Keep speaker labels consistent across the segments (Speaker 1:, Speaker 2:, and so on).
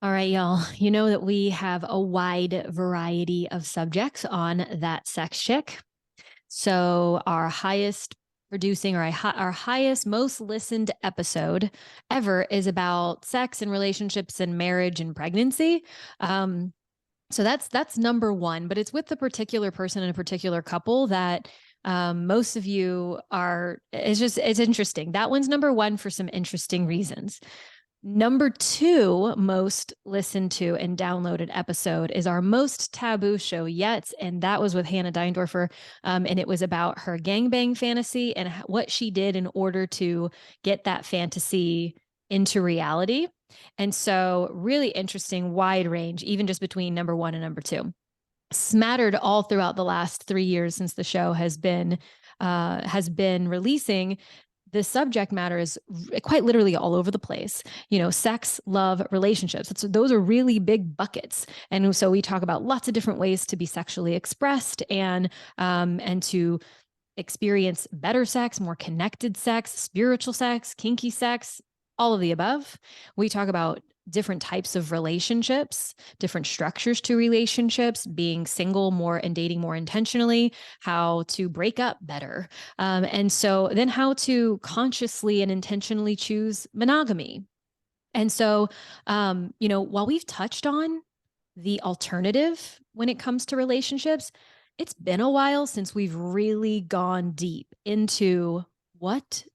Speaker 1: All right, y'all. You know that we have a wide variety of subjects on That Sex Chick. So our highest producing or our highest, most listened episode ever is about sex and relationships and marriage and pregnancy. Um, so that's number one, but it's with the particular person and a particular couple that most of you are. It's interesting. That one's number one for some interesting reasons. Number two most listened to and downloaded episode is our most taboo show yet. And that was with Hannah Deindorfer. And it was about her gangbang fantasy and what she did in order to get that fantasy into reality. And so, really interesting, wide range, even just between number one and number two. Smattered all throughout the last 3 years since the show has been releasing. The subject matter is quite literally all over the place. Sex, love, relationships. Those are really big buckets. And so we talk about lots of different ways to be sexually expressed and to experience better sex, more connected sex, spiritual sex, kinky sex, all of the above. We talk about different types of relationships, different structures to relationships, being single more and dating more intentionally, how to break up better. And so then how to consciously and intentionally choose monogamy. And so, while we've touched on the alternative when it comes to relationships, it's been a while since we've really gone deep into what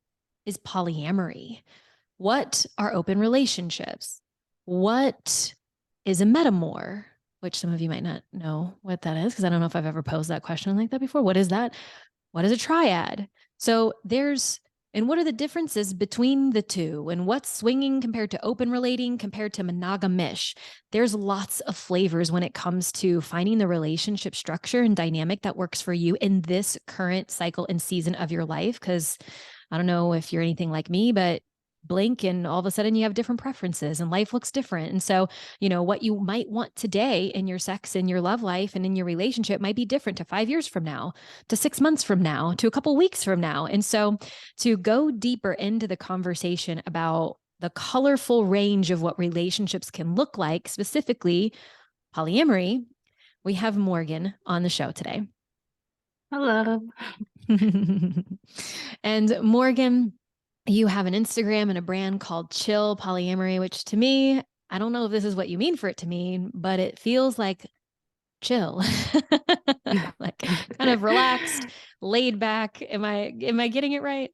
Speaker 1: is polyamory? What are open relationships? What is a metamor? Which some of you might not know what that is because I don't know if I've ever posed that question like that before. What is that? What is a triad? So and what are the differences between the two? And what's swinging compared to open relating compared to monogamish? There's lots of flavors when it comes to finding the relationship structure and dynamic that works for you in this current cycle and season of your life. Because I don't know if you're anything like me, but blink and all of a sudden you have different preferences and life looks different. And so, what you might want today in your sex, in your love life, and in your relationship might be different to 5 years from now, to 6 months from now, to a couple weeks from now. And so to go deeper into the conversation about the colorful range of what relationships can look like, specifically polyamory, we have Morgan on the show today.
Speaker 2: Hello.
Speaker 1: And Morgan, you have an Instagram and a brand called Chill Polyamory, which to me, I don't know if this is what you mean for it to mean, but it feels like chill, like kind of relaxed, laid back. Am I getting it right?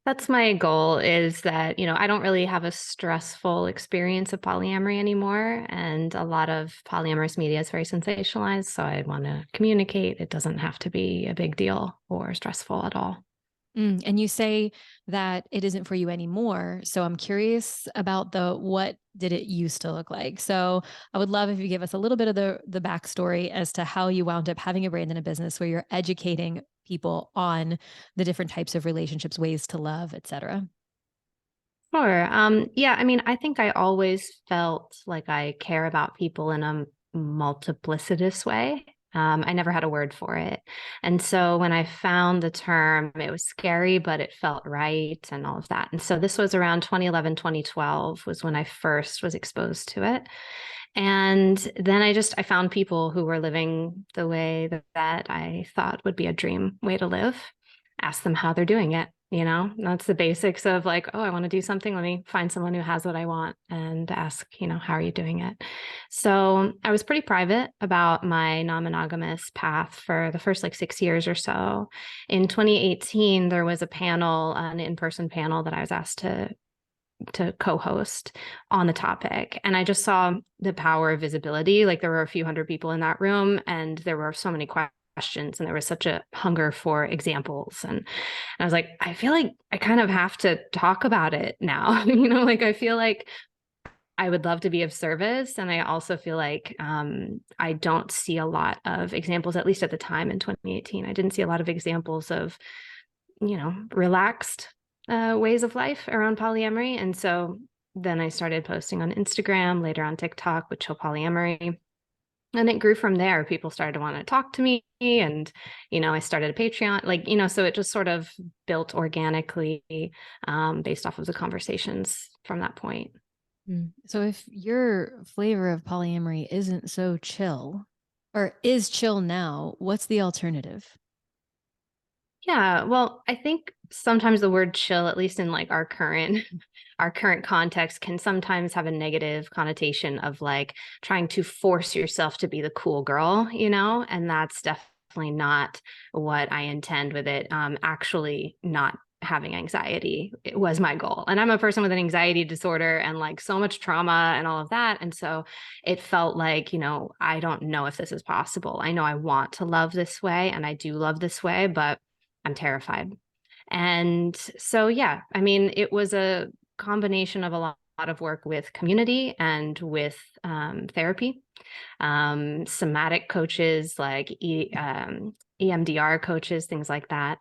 Speaker 2: That's my goal is that, I don't really have a stressful experience of polyamory anymore. And a lot of polyamorous media is very sensationalized. So I want to communicate. It doesn't have to be a big deal or stressful at all.
Speaker 1: And you say that it isn't for you anymore. So I'm curious about what did it used to look like? So I would love if you give us a little bit of the backstory as to how you wound up having a brand and a business where you're educating people on the different types of relationships, ways to love, et cetera.
Speaker 2: Sure. Yeah, I think I always felt like I care about people in a multiplicitous way. I never had a word for it. And so when I found the term, it was scary, but it felt right and all of that. And so this was around 2011, 2012 was when I first was exposed to it. And then I found people who were living the way that I thought would be a dream way to live, ask them how they're doing it. That's the basics of like, oh, I want to do something. Let me find someone who has what I want and ask, how are you doing it? So I was pretty private about my non-monogamous path for the first 6 years or so. In 2018, there was a panel, an in-person panel that I was asked to co-host on the topic. And I just saw the power of visibility. Like there were a few hundred people in that room and there were so many questions and there was such a hunger for examples. And I was like, I feel like I kind of have to talk about it now. I feel like I would love to be of service. And I also feel like I don't see a lot of examples, at least at the time in 2018. I didn't see a lot of examples of, relaxed ways of life around polyamory. And so then I started posting on Instagram, later on TikTok with Chill Polyamory. And it grew from there. People started to want to talk to me. And, I started a Patreon, so it just sort of built organically based off of the conversations from that point.
Speaker 1: So if your flavor of polyamory isn't so chill or is chill now, what's the alternative?
Speaker 2: Yeah, well, I think sometimes the word chill, at least in like our current our current context, can sometimes have a negative connotation of like trying to force yourself to be the cool girl, you know? And that's definitely not what I intend with it. Actually not having anxiety, it was my goal. And I'm a person with an anxiety disorder and like so much trauma and all of that. And so it felt like, I don't know if this is possible. I know I want to love this way and I do love this way, but I'm terrified. And so, yeah, I mean, it was a combination of a lot of work with community and with therapy, somatic coaches like EMDR coaches, things like that,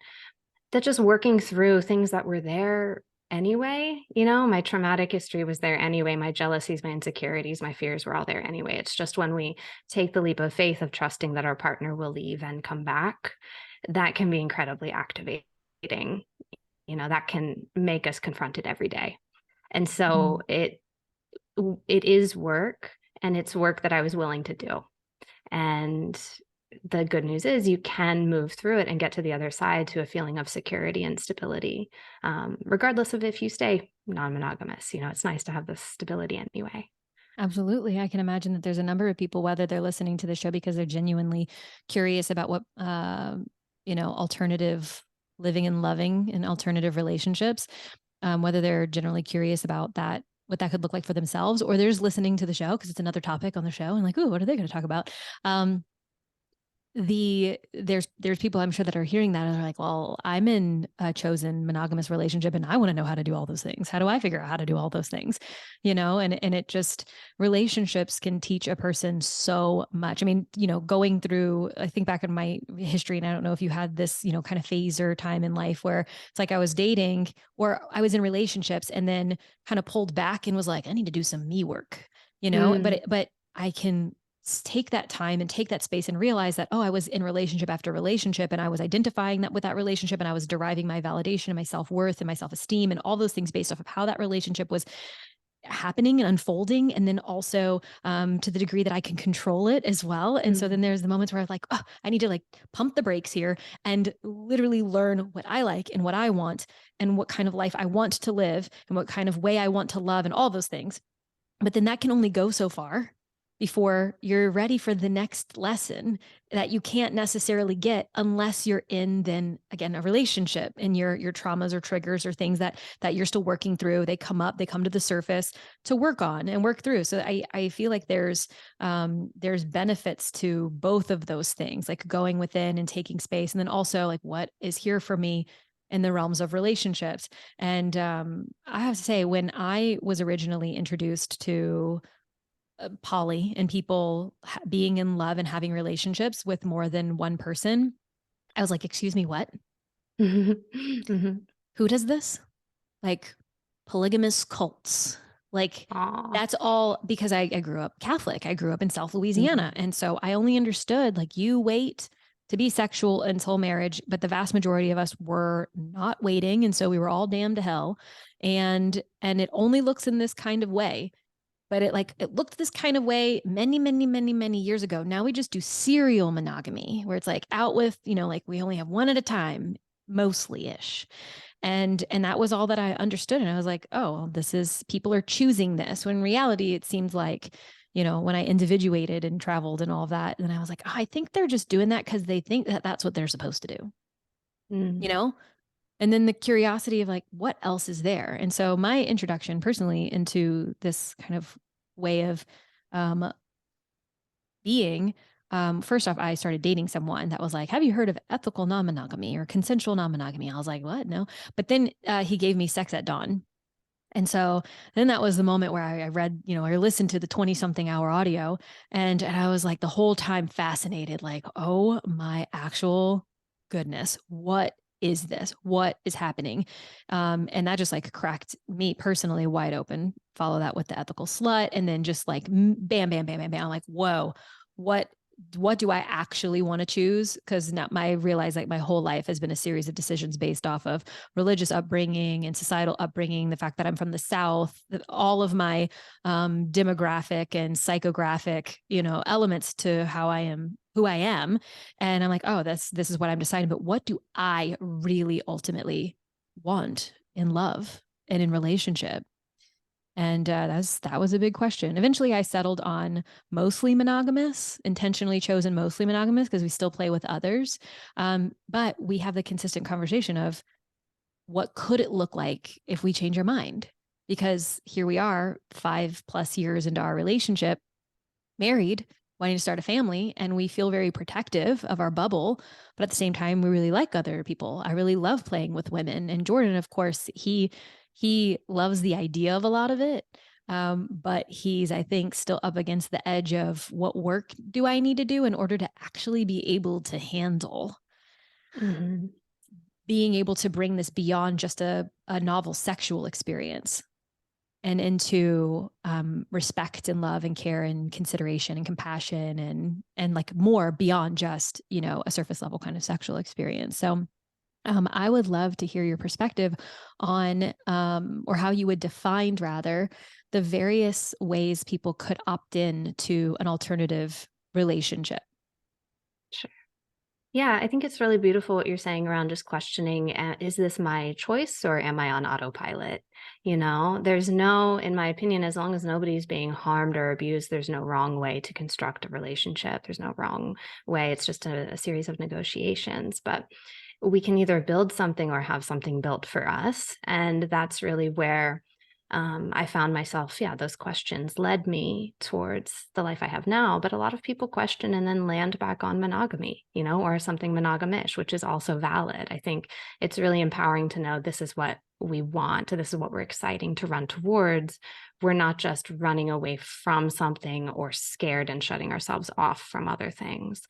Speaker 2: that just working through things that were there anyway. My traumatic history was there anyway. My jealousies, my insecurities, my fears were all there anyway. It's just when we take the leap of faith of trusting that our partner will leave and come back, that can be incredibly activating. That can make us confront it every day. And so it is work, and it's work that I was willing to do. And the good news is you can move through it and get to the other side to a feeling of security and stability, regardless of if you stay non-monogamous. It's nice to have this stability anyway.
Speaker 1: Absolutely. I can imagine that there's a number of people, whether they're listening to the show because they're genuinely curious about what, alternative living and loving and alternative relationships, whether they're generally curious about that, what that could look like for themselves, or they're just listening to the show because it's another topic on the show and like, ooh, what are they going to talk about? There's people I'm sure that are hearing that and they're like, well, I'm in a chosen monogamous relationship and I want to know how to do all those things. How do I figure out how to do all those things? And it just, relationships can teach a person so much. I mean, going through, I think back in my history, and I don't know if you had this, kind of phase or time in life where it's like I was dating or I was in relationships and then kind of pulled back and was like, I need to do some me work, but I can take that time and take that space and realize that, oh, I was in relationship after relationship and I was identifying that with that relationship and I was deriving my validation and my self-worth and my self-esteem and all those things based off of how that relationship was happening and unfolding. And then also to the degree that I can control it as well. And so then there's the moments where I'm like, oh, I need to like pump the brakes here and literally learn what I like and what I want and what kind of life I want to live and what kind of way I want to love and all those things. But then that can only go so far before you're ready for the next lesson that you can't necessarily get unless you're in, then again, a relationship, and your traumas or triggers or things that you're still working through, they come up, they come to the surface to work on and work through. So I feel like there's benefits to both of those things, like going within and taking space, and then also like what is here for me in the realms of relationships. And I have to say, when I was originally introduced to poly and people being in love and having relationships with more than one person, I was like, excuse me, what?
Speaker 2: Mm-hmm.
Speaker 1: Who does this? Like polygamous cults. Like
Speaker 2: Aw.
Speaker 1: that's all because I grew up Catholic. I grew up in South Louisiana.
Speaker 2: Mm-hmm.
Speaker 1: And so I only understood like you wait to be sexual until marriage, but the vast majority of us were not waiting. And so we were all damned to hell. And it only looks in this kind of way, but it looked this kind of way many, many, many, many years ago. Now we just do serial monogamy where it's like out with, like we only have one at a time, mostly ish. And that was all that I understood. And I was like, oh, this is, people are choosing this. When in reality, it seems like, when I individuated and traveled and all of that, and I was like, oh, I think they're just doing that because they think that that's what they're supposed to do, you
Speaker 2: Mm.
Speaker 1: know? And then the curiosity of like, what else is there? And so my introduction personally into this kind of way of um, being, first off, I started dating someone that was like, have you heard of ethical non-monogamy or consensual non-monogamy? I was like, what? No. But then he gave me Sex at Dawn. And so then that was the moment where I read, I listened to the 20 something hour audio, and I was like the whole time fascinated, like, oh my actual goodness, what is this? What is happening? And that just like cracked me personally wide open. Follow that with the ethical slut. And then just like bam, bam, bam, bam, bam. I'm like, whoa, what what do I actually want to choose? Because now I realize like my whole life has been a series of decisions based off of religious upbringing and societal upbringing, the fact that I'm from the South, that all of my demographic and psychographic, elements to how I am, who I am. And I'm like, oh, this is what I'm deciding. But what do I really ultimately want in love and in relationship? And that was a big question. Eventually, I settled on mostly monogamous, intentionally chosen mostly monogamous because we still play with others. But we have the consistent conversation of what could it look like if we change our mind? Because here we are, 5+ years into our relationship, married, wanting to start a family, and we feel very protective of our bubble. But at the same time, we really like other people. I really love playing with women. And Jordan, of course, he loves the idea of a lot of it. But he's, I think, still up against the edge of what work do I need to do in order to actually be able to handle being able to bring this beyond just a novel sexual experience and into respect and love and care and consideration and compassion and like more beyond just, a surface level kind of sexual experience. So I would love to hear your perspective on, or how you would define rather, the various ways people could opt in to an alternative relationship.
Speaker 2: Sure. Yeah, I think it's really beautiful what you're saying around just questioning, is this my choice or am I on autopilot? There's no, in my opinion, as long as nobody's being harmed or abused, there's no wrong way to construct a relationship. There's no wrong way. It's just a series of negotiations. But we can either build something or have something built for us. And that's really where I found myself, those questions led me towards the life I have now. But a lot of people question and then land back on monogamy, or something monogamish, which is also valid. I think it's really empowering to know this is what we want. This is what we're exciting to run towards. We're not just running away from something or scared and shutting ourselves off from other things.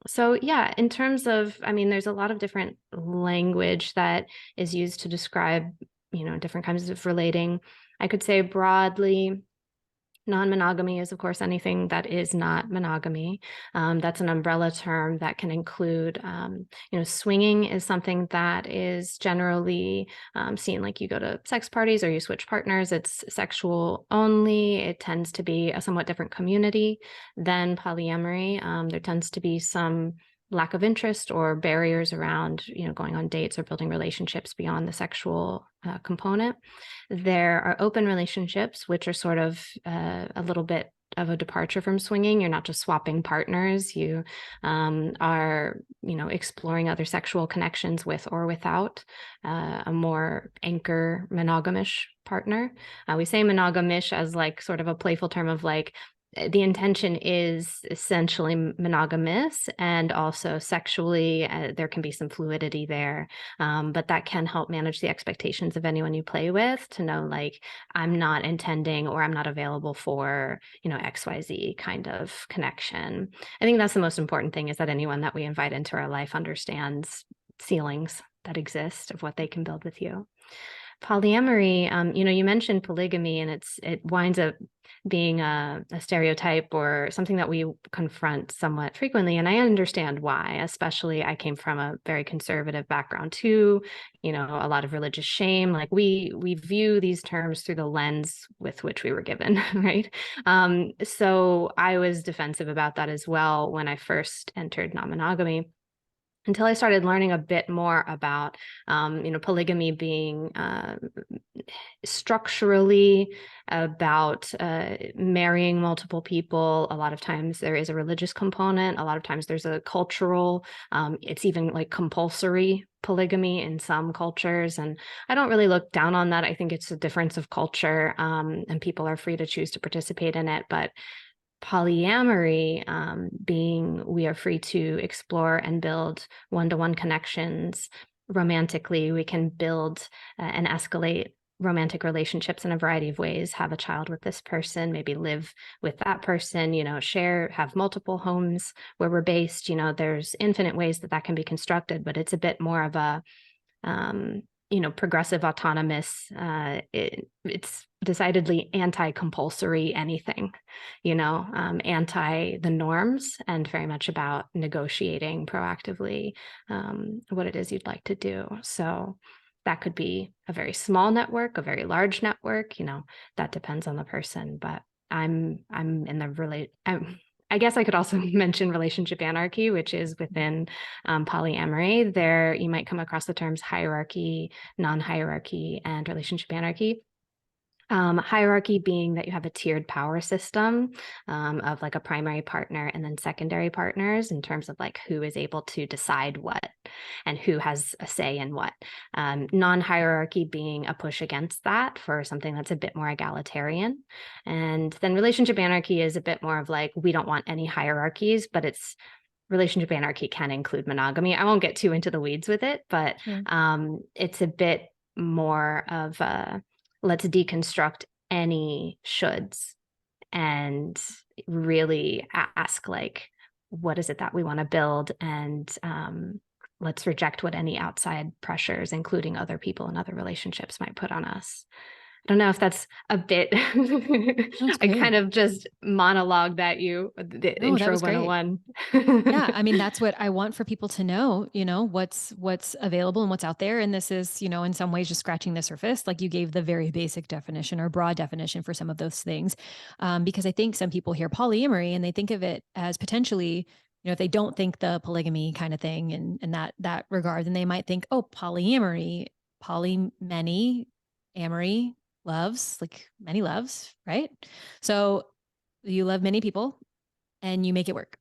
Speaker 2: So yeah, in terms of, there's a lot of different language that is used to describe different kinds of relating. I could say broadly, non-monogamy is, of course, anything that is not monogamy. That's an umbrella term that can include, swinging is something that is generally seen like you go to sex parties or you switch partners. It's sexual only. It tends to be a somewhat different community than polyamory. There tends to be some lack of interest or barriers around, going on dates or building relationships beyond the sexual component. There are open relationships, which are sort of a little bit of a departure from swinging. You're not just swapping partners. You are, exploring other sexual connections with or without a more anchor monogamish partner. We say monogamish as like sort of a playful term of like, the intention is essentially monogamous and also sexually, there can be some fluidity there. But that can help manage the expectations of anyone you play with to know, like, I'm not intending or I'm not available for, XYZ kind of connection. I think that's the most important thing, is that anyone that we invite into our life understands ceilings that exist of what they can build with you. Polyamory, you mentioned polygamy, and it winds up being a stereotype or something that we confront somewhat frequently. And I understand why. Especially, I came from a very conservative background too, a lot of religious shame. Like we view these terms through the lens with which we were given, right? So I was defensive about that as well when I first entered non-monogamy, until I started learning a bit more about, polygamy being structurally about marrying multiple people. A lot of times there is a religious component. A lot of times there's a cultural, it's even like compulsory polygamy in some cultures. And I don't really look down on that. I think it's a difference of culture, and people are free to choose to participate in it. But polyamory, being we are free to explore and build one-to-one connections romantically. We can build and escalate romantic relationships in a variety of ways, have a child with this person, maybe live with that person, have multiple homes where we're based. There's infinite ways that can be constructed, but it's a bit more of a progressive autonomous, it's decidedly anti-compulsory anything, anti the norms, and very much about negotiating proactively what it is you'd like to do. So that could be a very small network, a very large network, that depends on the person. But I'm in the I guess I could also mention relationship anarchy, which is within polyamory. There, you might come across the terms hierarchy, non-hierarchy, and relationship anarchy. Hierarchy being that you have a tiered power system of like a primary partner and then secondary partners in terms of like who is able to decide what and who has a say in what. Non-hierarchy being a push against that for something that's a bit more egalitarian. And then relationship anarchy is a bit more of like, we don't want any hierarchies, but relationship anarchy can include monogamy. I won't get too into the weeds with it, but
Speaker 1: Sure.
Speaker 2: it's a bit more of let's deconstruct any shoulds and really ask like, what is it that we want to build? And let's reject what any outside pressures, including other people and other relationships, might put on us. I don't know if that's a bit,
Speaker 1: That's
Speaker 2: I kind
Speaker 1: great.
Speaker 2: of just monologued at you, the
Speaker 1: No, that
Speaker 2: intro
Speaker 1: was great.
Speaker 2: 101.
Speaker 1: Yeah, I mean that's what I want for people to know, what's available and what's out there, and this is, in some ways just scratching the surface. Like you gave the very basic definition or broad definition for some of those things, because I think some people hear polyamory and they think of it as potentially, if they don't think the polygamy kind of thing and that regard, then they might think, oh, polyamory, poly many, amory, loves, like many loves, right? So you love many people and you make it work,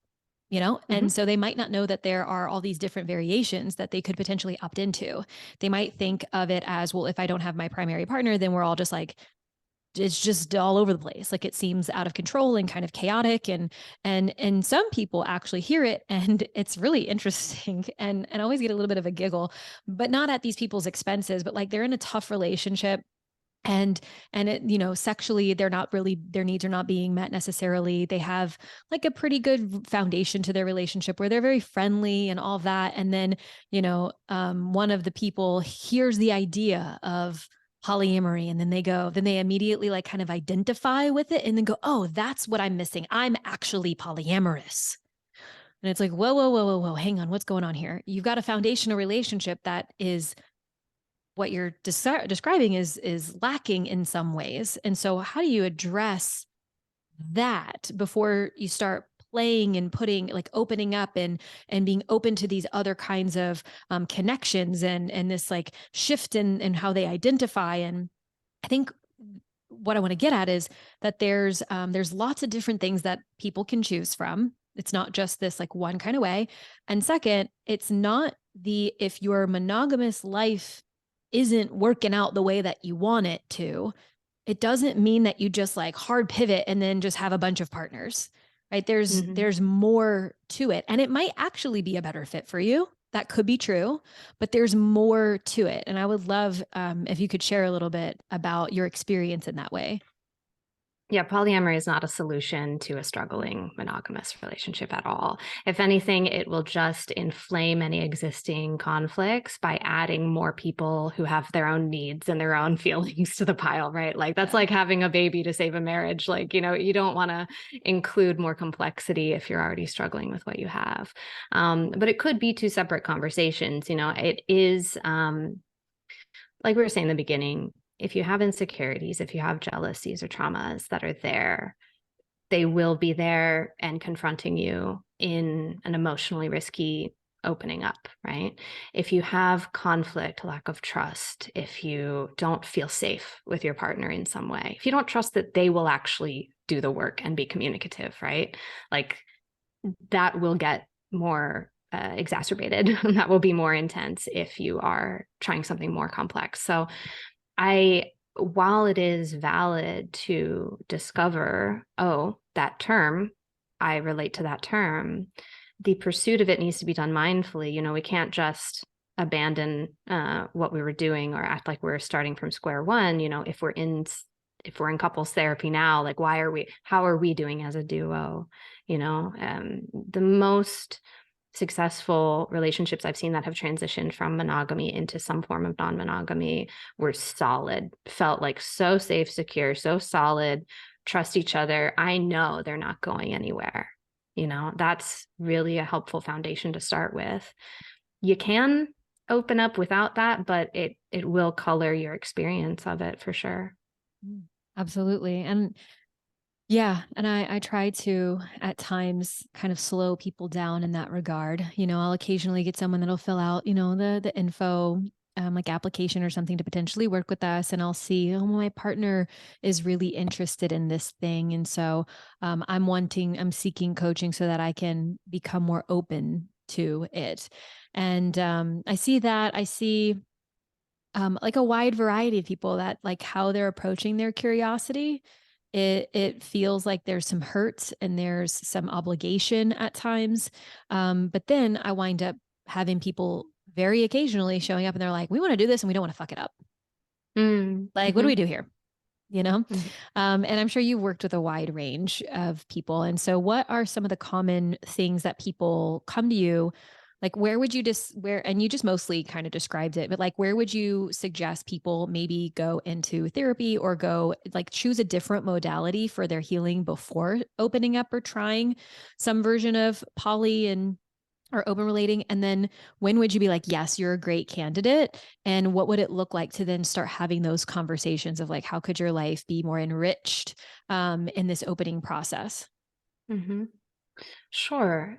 Speaker 2: Mhm.
Speaker 1: and so they might not know that there are all these different variations that they could potentially opt into. They might think of it as, well, if I don't have my primary partner, then we're all just like, it's just all over the place, like it seems out of control and kind of chaotic, and some people actually hear it and it's really interesting and always get a little bit of a giggle, but not at these people's expenses, but like they're in a tough relationship, and it, sexually they're not really, their needs are not being met necessarily. They have like a pretty good foundation to their relationship where they're very friendly and all of that, and then one of the people hears the idea of polyamory, and then they immediately like kind of identify with it and then go, oh, that's what I'm missing, I'm actually polyamorous. And it's like, whoa, whoa, whoa, whoa, whoa, hang on, what's going on here? You've got a foundational relationship that is, what you're describing is lacking in some ways. And so how do you address that before you start playing and putting, like, opening up and being open to these other kinds of connections and this like shift in how they identify? And I think what I want to get at is that there's lots of different things that people can choose from. It's not just this like one kind of way. And second, it's not the, if your monogamous life isn't working out the way that you want it to, it doesn't mean that you just like hard pivot and then just have a bunch of partners, right? there's
Speaker 2: Mhm.
Speaker 1: there's more to it, and it might actually be a better fit for you. That could be true, but there's more to it, and I would love, if you could share a little bit about your experience in that way.
Speaker 2: Yeah, polyamory is not a solution to a struggling monogamous relationship at all. If anything, it will just inflame any existing conflicts by adding more people who have their own needs and their own feelings to the pile, right? Like that's
Speaker 1: Yeah.
Speaker 2: like having a baby to save a marriage. Like, you don't want to include more complexity if you're already struggling with what you have. But it could be two separate conversations. It is, like we were saying in the beginning, if you have insecurities, if you have jealousies or traumas that are there, they will be there and confronting you in an emotionally risky opening up, right? If you have conflict, lack of trust, if you don't feel safe with your partner in some way, if you don't trust that they will actually do the work and be communicative, right? Like that will get more exacerbated. That will be more intense if you are trying something more complex. So while it is valid to discover, oh, that term, I relate to that term, the pursuit of it needs to be done mindfully. We can't just abandon what we were doing or act like we're starting from square one. If we're in couples therapy now, like how are we doing as a duo? The most successful relationships I've seen that have transitioned from monogamy into some form of non-monogamy were solid, felt like so safe, secure, so solid, trust each other. I know they're not going anywhere. That's really a helpful foundation to start with. You can open up without that, but it will color your experience of it for sure.
Speaker 1: Absolutely. And yeah, and I try to at times kind of slow people down in that regard. I'll occasionally get someone that'll fill out, the info, like application or something to potentially work with us, and I'll see, oh, my partner is really interested in this thing, and so I'm seeking coaching so that I can become more open to it. And I see that. I see like a wide variety of people that like how they're approaching their curiosity. It feels like there's some hurt and there's some obligation at times. But then I wind up having people very occasionally showing up and they're like, we want to do this and we don't want to fuck it up. Like, what do we
Speaker 2: Mm-hmm.
Speaker 1: do here? You know?
Speaker 2: Mm-hmm.
Speaker 1: And I'm sure you've worked with a wide range of people. And so what are some of the common things that people come to you? Like, where would you and you just mostly kind of described it, but like, where would you suggest people maybe go into therapy or go like choose a different modality for their healing before opening up or trying some version of poly and or open relating? And then when would you be like, yes, you're a great candidate? And what would it look like to then start having those conversations of like, how could your life be more enriched in this opening process?
Speaker 2: Mm-hmm. Sure.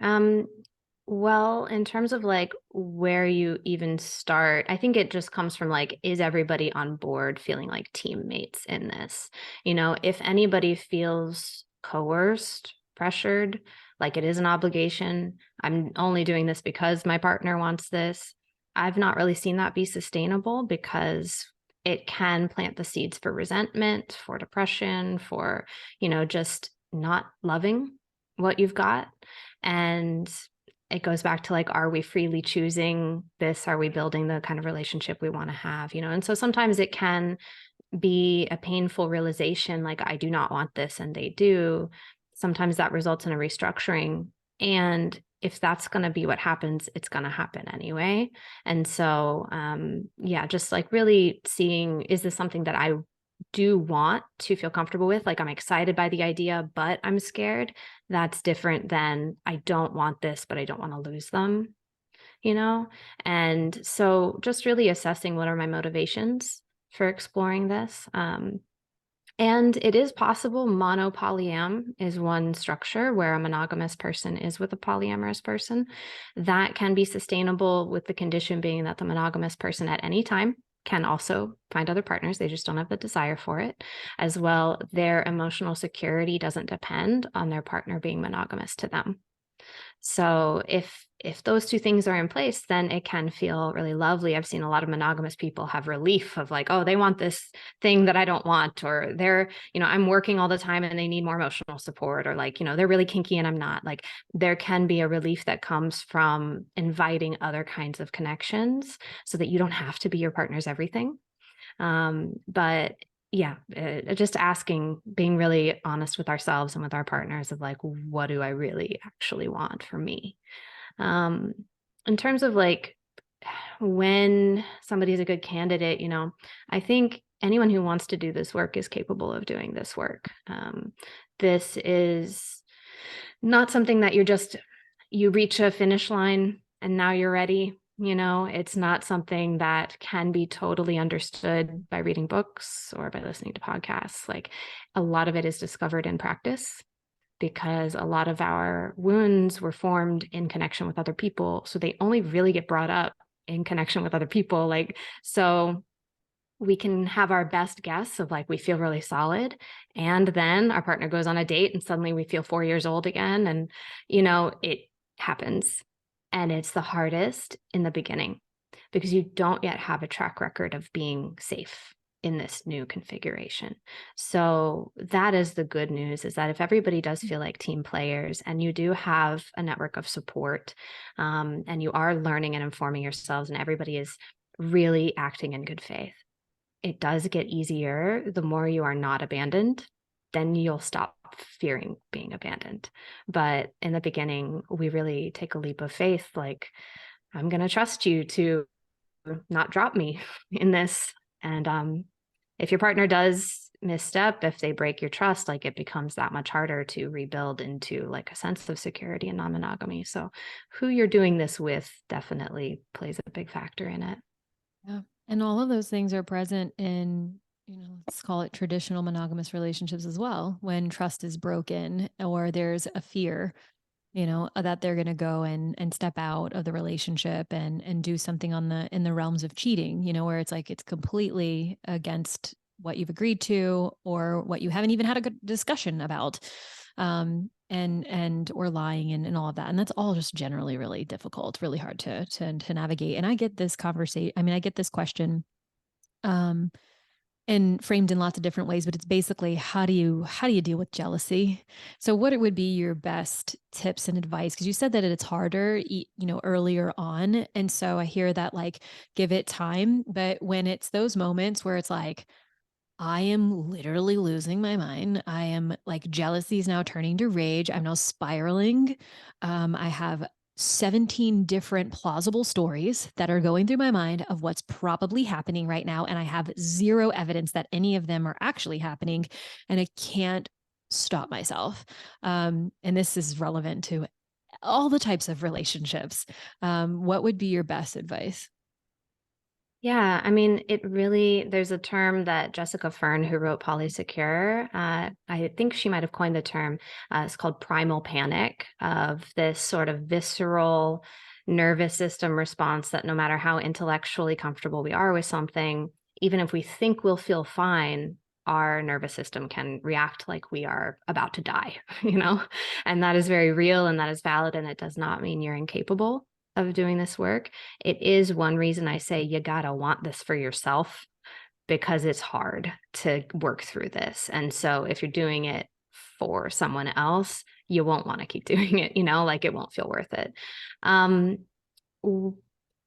Speaker 2: Well, in terms of like where you even start, I think it just comes from like, is everybody on board feeling like teammates in this? If anybody feels coerced, pressured, like it is an obligation, I'm only doing this because my partner wants this. I've not really seen that be sustainable because it can plant the seeds for resentment, for depression, for, just not loving what you've got. And it goes back to like, are we freely choosing this? Are we building the kind of relationship we want to have? And so sometimes it can be a painful realization, like, I do not want this, and they do. Sometimes that results in a restructuring. And if that's going to be what happens, it's going to happen anyway. And so, yeah, just like really seeing, is this something that I do want to feel comfortable with? Like, I'm excited by the idea, but I'm scared. That's different than I don't want this, but I don't want to lose them, you know? And so just really assessing what are my motivations for exploring this. And it is possible monopolyam is one structure where a monogamous person is with a polyamorous person. That can be sustainable with the condition being that the monogamous person at any time can also find other partners. They just don't have the desire for it. As well, their emotional security doesn't depend on their partner being monogamous to them. So if those two things are in place, then it can feel really lovely. I've seen a lot of monogamous people have relief of like, oh, they want this thing that I don't want, or they're, I'm working all the time and they need more emotional support, or like, they're really kinky and I'm not. Like, there can be a relief that comes from inviting other kinds of connections so that you don't have to be your partner's everything. But yeah, just asking, being really honest with ourselves and with our partners of like, what do I really actually want for me? In terms of like when somebody's a good candidate, I think anyone who wants to do this work is capable of doing this work. This is not something that you reach a finish line and now you're ready. It's not something that can be totally understood by reading books or by listening to podcasts. Like, a lot of it is discovered in practice because a lot of our wounds were formed in connection with other people. So they only really get brought up in connection with other people. Like, so we can have our best guess of like, we feel really solid. And then our partner goes on a date and suddenly we feel 4 years old again. And, it happens. And it's the hardest in the beginning because you don't yet have a track record of being safe in this new configuration. So that is the good news, is that if everybody does feel like team players and you do have a network of support, and you are learning and informing yourselves and everybody is really acting in good faith, it does get easier the more you are not abandoned. Then you'll stop stop fearing being abandoned. But in the beginning, we really take a leap of faith, like, I'm going to trust you to not drop me in this. And if your partner does misstep, if they break your trust, like, it becomes that much harder to rebuild into like a sense of security and non-monogamy. So who you're doing this with definitely plays a big factor in it.
Speaker 1: Yeah. And all of those things are present in, let's call it traditional monogamous relationships as well. When trust is broken or there's a fear, that they're going to go and step out of the relationship and do something in the realms of cheating, where it's like it's completely against what you've agreed to or what you haven't even had a good discussion about. And or lying and all of that. And that's all just generally really difficult, really hard to navigate. And I get this conversation. I mean, I get this question and framed in lots of different ways, but it's basically how do you deal with jealousy? So what it would be your best tips and advice? Because you said that it's harder, earlier on. And so I hear that like give it time. But when it's those moments where it's like, I am literally losing my mind. I am like jealousy is now turning to rage. I'm now spiraling. I have 17 different plausible stories that are going through my mind of what's probably happening right now. And I have zero evidence that any of them are actually happening. And I can't stop myself. And this is relevant to all the types of relationships. What would be your best advice?
Speaker 2: Yeah, I mean, there's a term that Jessica Fern, who wrote Polysecure, I think she might have coined the term. It's called primal panic, of this sort of visceral nervous system response that no matter how intellectually comfortable we are with something, even if we think we'll feel fine, our nervous system can react like we are about to die, And that is very real and that is valid, and it does not mean you're incapable of doing this work. It is one reason I say you gotta want this for yourself, because it's hard to work through this. And so if you're doing it for someone else, you won't want to keep doing it, like it won't feel worth it. Um,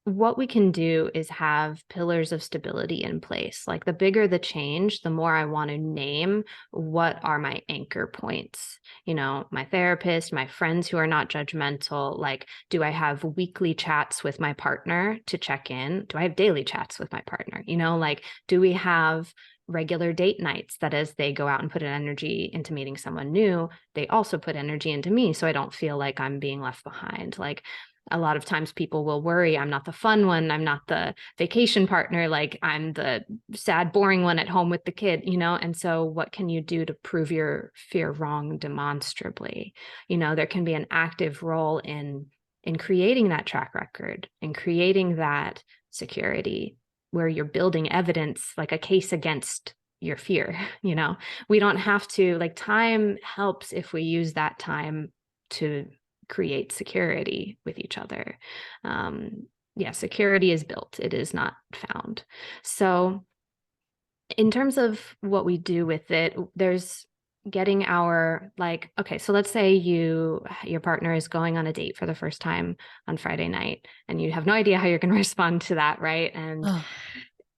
Speaker 2: what we can do is have pillars of stability in place. Like, the bigger the change, the more I want to name what are my anchor points. My therapist, my friends who are not judgmental. Like, do I have weekly chats with my partner to check in? Do I have daily chats with my partner? Like, do we have regular date nights that as they go out and put an energy into meeting someone new, they also put energy into me, so I don't feel like I'm being left behind? Like, a lot of times people will worry, I'm not the fun one, I'm not the vacation partner, like I'm the sad, boring one at home with the kid, And so what can you do to prove your fear wrong demonstrably? There can be an active role in creating that track record and creating that security where you're building evidence, like a case against your fear. We don't have to, like, time helps if we use that time to create security with each other. Yeah, security is built, it is not found. So in terms of what we do with it, there's getting our, like, okay, so let's say your partner is going on a date for the first time on Friday night, and you have no idea how you're going to respond to that, right? And
Speaker 1: Oh,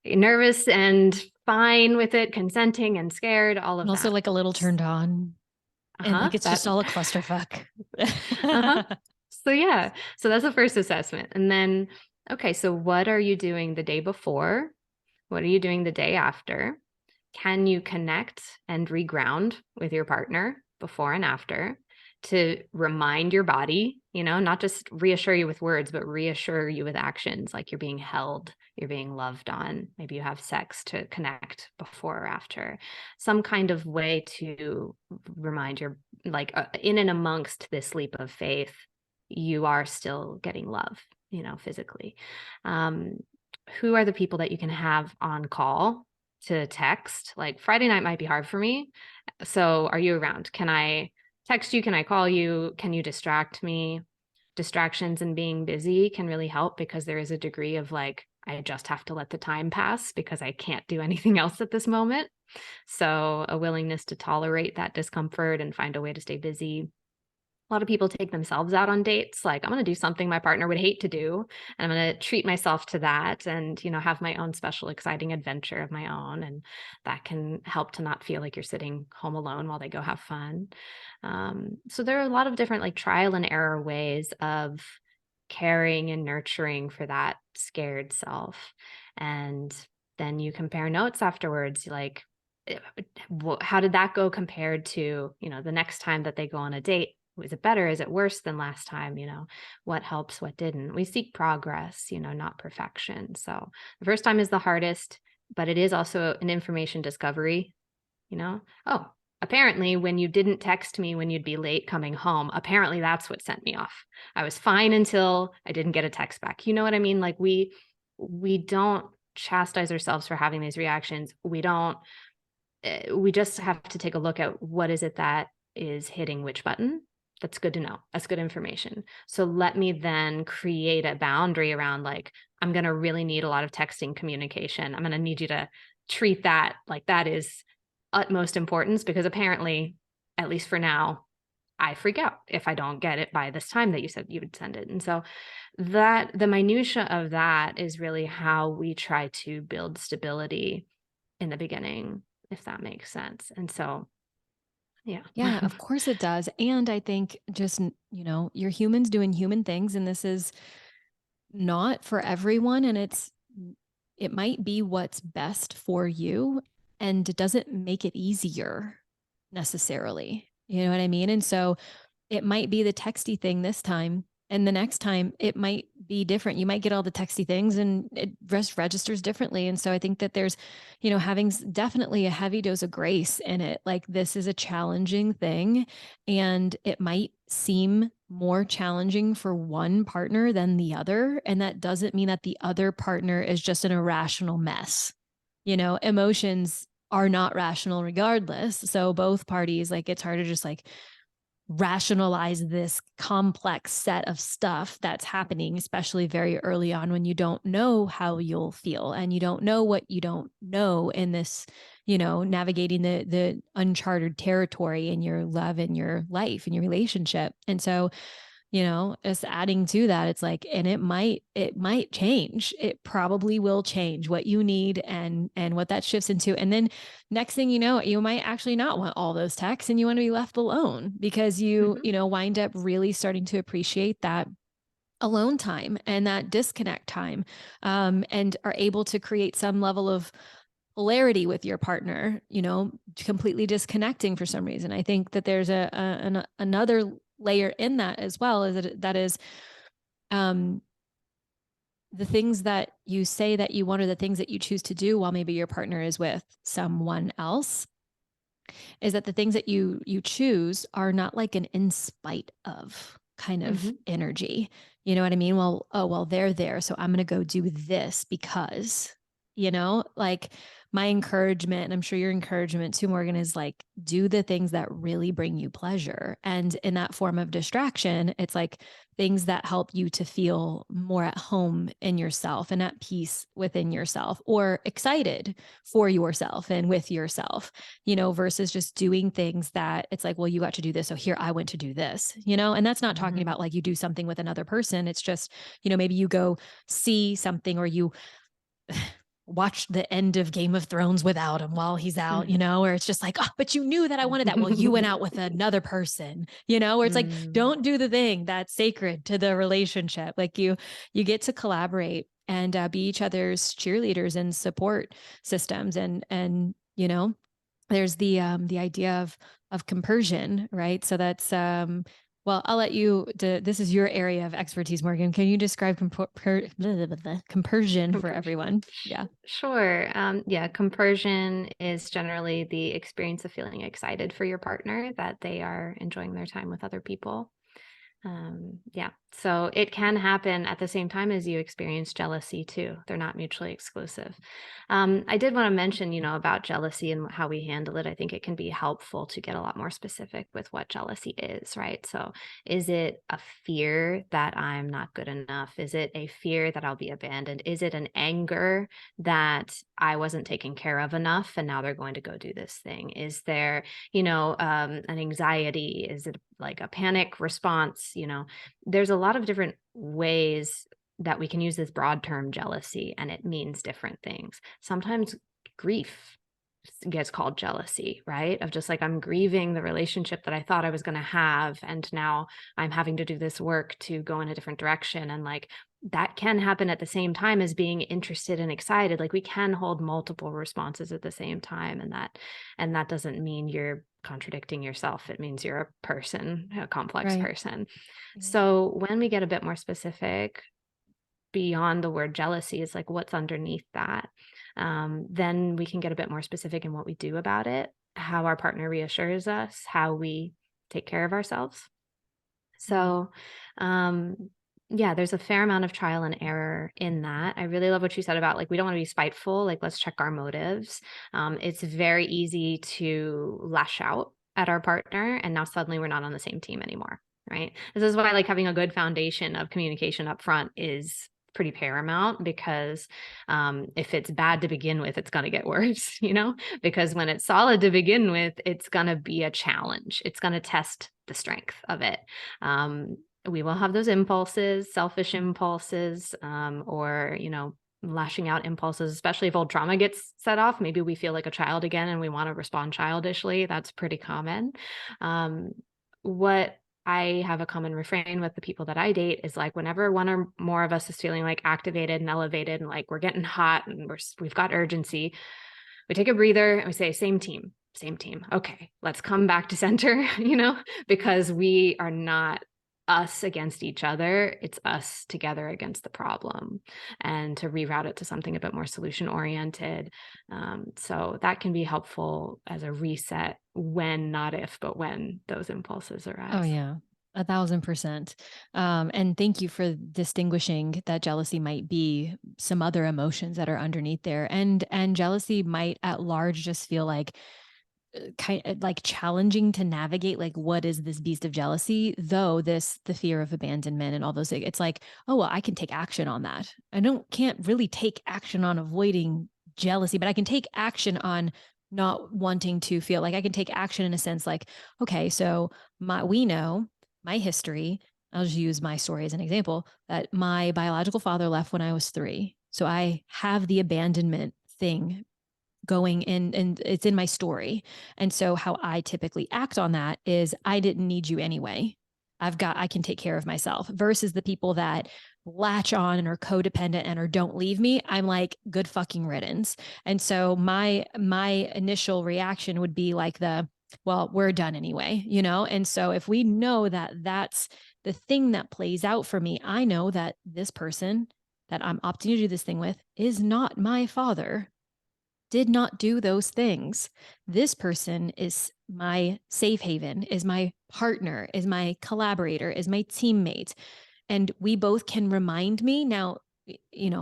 Speaker 2: nervous and fine with it, consenting and scared, all
Speaker 1: and
Speaker 2: of
Speaker 1: also
Speaker 2: that.
Speaker 1: like a little turned on. And like it's
Speaker 2: That
Speaker 1: just all a clusterfuck.
Speaker 2: uh-huh. So yeah, so that's the first assessment. And then, okay, so what are you doing the day before? What are you doing the day after? Can you connect and reground with your partner before and after to remind your body, not just reassure you with words, but reassure you with actions, like you're being held, you're being loved on. Maybe you have sex to connect before or after. Some kind of way to remind your, like, in and amongst this leap of faith, you are still getting love, physically. Who are the people that you can have on call to text? Like, Friday night might be hard for me. So are you around? Can I text you? Can I call you? Can you distract me? Distractions and being busy can really help, because there is a degree of like, I just have to let the time pass because I can't do anything else at this moment. So a willingness to tolerate that discomfort and find a way to stay busy. A lot of people take themselves out on dates. Like, I'm going to do something my partner would hate to do, and I'm going to treat myself to that and, have my own special, exciting adventure of my own. And that can help to not feel like you're sitting home alone while they go have fun. So there are a lot of different like trial and error ways of caring and nurturing for that scared self. And then you compare notes afterwards, like, how did that go compared to, the next time that they go on a date? Was it better? Is it worse than last time? What helps, what didn't? We seek progress, not perfection. So the first time is the hardest, but it is also an information discovery, oh, apparently when you didn't text me when you'd be late coming home, apparently that's what sent me off. I was fine until I didn't get a text back. You know what I mean? Like we don't chastise ourselves for having these reactions. We just have to take a look at what is it that is hitting which button. That's good to know. That's good information. So let me then create a boundary around, like, I'm going to really need a lot of texting communication. I'm going to need you to treat that like that is utmost importance, because apparently, at least for now, I freak out if I don't get it by this time that you said you would send it. And so that the minutia of that is really how we try to build stability in the beginning, if that makes sense. And so, yeah.
Speaker 1: Yeah, of course it does. And I think just, you're humans doing human things, and this is not for everyone. And it might be what's best for you, and it doesn't make it easier necessarily. You know what I mean? And so it might be the texty thing this time. And the next time it might be different. You might get all the texty things and it registers differently. And so I think that there's, having definitely a heavy dose of grace in it. Like, this is a challenging thing, and it might seem more challenging for one partner than the other. And that doesn't mean that the other partner is just an irrational mess. Emotions are not rational regardless. So both parties, like, it's hard to just like rationalize this complex set of stuff that's happening, especially very early on when you don't know how you'll feel and you don't know what you don't know in this, navigating the uncharted territory in your love, in your life, in your relationship. And so, just adding to that, it's like, and it might change. It probably will change what you need and what that shifts into. And then next thing you know, you might actually not want all those texts and you want to be left alone, because wind up really starting to appreciate that alone time and that disconnect time, and are able to create some level of polarity with your partner, completely disconnecting for some reason. I think that there's another layer in that as well, is that is the things that you say that you want, or the things that you choose to do while maybe your partner is with someone else, is that the things that you choose are not like an in spite of kind of energy. You know what I mean? Well, oh, well, they're there, so I'm going to go do this because, like, my encouragement, and I'm sure your encouragement too, Morgan, is like, do the things that really bring you pleasure. And in that form of distraction, it's like things that help you to feel more at home in yourself and at peace within yourself, or excited for yourself and with yourself, versus just doing things that it's like, well, you got to do this, so here I went to do this, and that's not talking about like you do something with another person. It's just, maybe you go see something, or you watch the end of Game of Thrones without him while he's out, where it's just like, oh, but you knew that I wanted that. Well, you went out with another person, where it's like, don't do the thing that's sacred to the relationship. Like, you get to collaborate and be each other's cheerleaders and support systems. And, there's the idea of compersion, right? So that's, well, I'll let you, this is your area of expertise, Morgan. Can you describe compersion for everyone? Yeah.
Speaker 2: Sure. Yeah, compersion is generally the experience of feeling excited for your partner that they are enjoying their time with other people. Yeah, so it can happen at the same time as you experience jealousy too. They're not mutually exclusive. I did want to mention, about jealousy and how we handle it. I think it can be helpful to get a lot more specific with what jealousy is, right? So is it a fear that I'm not good enough? Is it a fear that I'll be abandoned? Is it an anger that I wasn't taken care of enough and now they're going to go do this thing? Is there, an anxiety? Is it like a panic response, there's a lot of different ways that we can use this broad term jealousy, and it means different things. Sometimes grief gets called jealousy, right? Of just like, I'm grieving the relationship that I thought I was going to have. And now I'm having to do this work to go in a different direction. And like, that can happen at the same time as being interested and excited. Like we can hold multiple responses at the same time. And that doesn't mean you're contradicting yourself. It means you're a person, a complex
Speaker 1: Right.
Speaker 2: person. So when we get a bit more specific beyond the word jealousy, is like what's underneath that. Then we can get a bit more specific in what we do about it, how our partner reassures us, how we take care of ourselves. So, yeah, there's a fair amount of trial and error in that. I really love what you said about like, we don't want to be spiteful. Like, let's check our motives. It's very easy to lash out at our partner, and now suddenly we're not on the same team anymore. Right. This is why like having a good foundation of communication up front is pretty paramount, because if it's bad to begin with, it's going to get worse, because when it's solid to begin with, it's going to be a challenge. It's going to test the strength of it. We will have those impulses, selfish impulses, or, lashing out impulses, especially if old trauma gets set off. Maybe we feel like a child again and we want to respond childishly. That's pretty common. What I have a common refrain with the people that I date is like, whenever one or more of us is feeling like activated and elevated and like we're getting hot and we've got urgency, we take a breather and we say, same team. Okay, let's come back to center, because we are not us against each other. It's us together against the problem, and to reroute it to something a bit more solution oriented. So that can be helpful as a reset when, not if, but when those impulses arise.
Speaker 1: Oh yeah, 1,000%. And thank you for distinguishing that jealousy might be some other emotions that are underneath there. And jealousy might at large just feel like kind of like challenging to navigate, like what is this beast of jealousy, though the fear of abandonment and all those things, it's like, oh well, I can take action on that. Can't really take action on avoiding jealousy, but I can take action on not wanting to feel like, I can take action in a sense like, okay, so we know my history, I'll just use my story as an example, that my biological father left when I was 3, so I have the abandonment thing going in, and it's in my story. And so how I typically act on that is, I didn't need you anyway. I can take care of myself, versus the people that latch on and are codependent and or don't leave me. I'm like, good fucking riddance. And so my initial reaction would be like well, we're done anyway, And so if we know that that's the thing that plays out for me, I know that this person that I'm opting to do this thing with is not my father, did not do those things. This person is my safe haven, is my partner, is my collaborator, is my teammate. And we both can remind me. Now,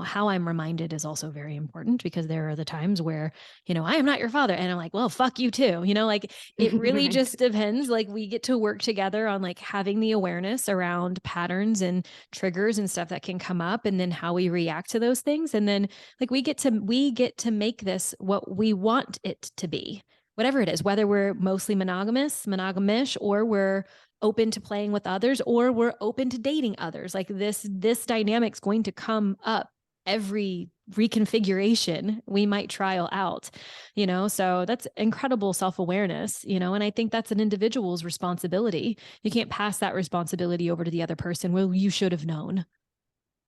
Speaker 1: how I'm reminded is also very important, because there are the times where, I am not your father. And I'm like, well, fuck you too. Like it really
Speaker 2: Right.
Speaker 1: just depends. Like we get to work together on like having the awareness around patterns and triggers and stuff that can come up, and then how we react to those things. And then like we get to make this what we want it to be, whatever it is, whether we're mostly monogamish, or we're open to playing with others, or we're open to dating others. Like this dynamic's going to come up every reconfiguration we might trial out, so that's incredible self-awareness, and I think that's an individual's responsibility. You can't pass that responsibility over to the other person. Well, you should have known.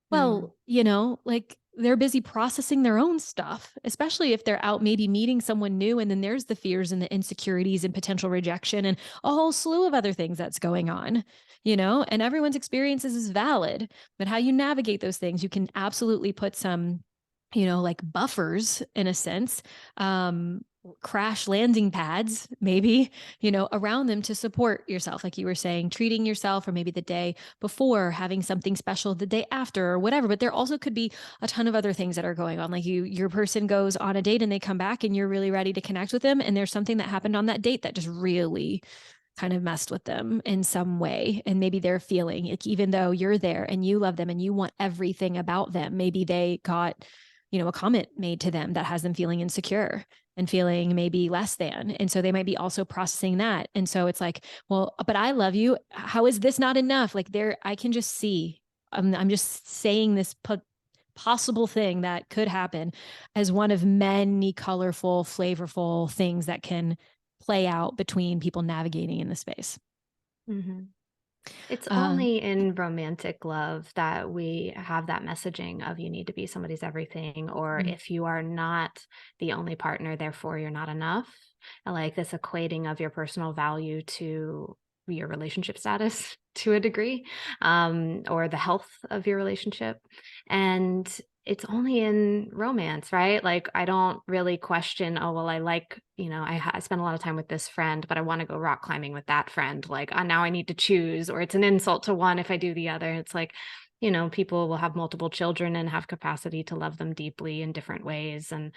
Speaker 1: Well, like they're busy processing their own stuff, especially if they're out maybe meeting someone new. And then there's the fears and the insecurities and potential rejection and a whole slew of other things that's going on, and everyone's experiences is valid. But how you navigate those things, you can absolutely put some, like buffers in a sense, crash landing pads, maybe, around them to support yourself. Like you were saying, treating yourself, or maybe the day before, having something special the day after, or whatever. But there also could be a ton of other things that are going on. Like your person goes on a date and they come back and you're really ready to connect with them. And there's something that happened on that date that just really kind of messed with them in some way. And maybe they're feeling like, even though you're there and you love them and you want everything about them, maybe they got, a comment made to them that has them feeling insecure. and feeling maybe less than. And so they might be also processing that. And so it's like, well, but I love you. How is this not enough? Like there, I can just see, I'm just saying this possible thing that could happen as one of many colorful, flavorful things that can play out between people navigating in the space.
Speaker 2: Mm-hmm. It's
Speaker 1: Uh,
Speaker 2: only in romantic love that we have that messaging of you need to be somebody's everything, or
Speaker 1: mm,
Speaker 2: if you are not the only partner, therefore you're not enough. Like this equating of your personal value to your relationship status to a degree, or the health of your relationship. And it's only in romance, right? Like I don't really question, oh, well, I like, I spend a lot of time with this friend, but I want to go rock climbing with that friend. Like now I need to choose, or it's an insult to one if I do the other. It's like, people will have multiple children and have capacity to love them deeply in different ways. And,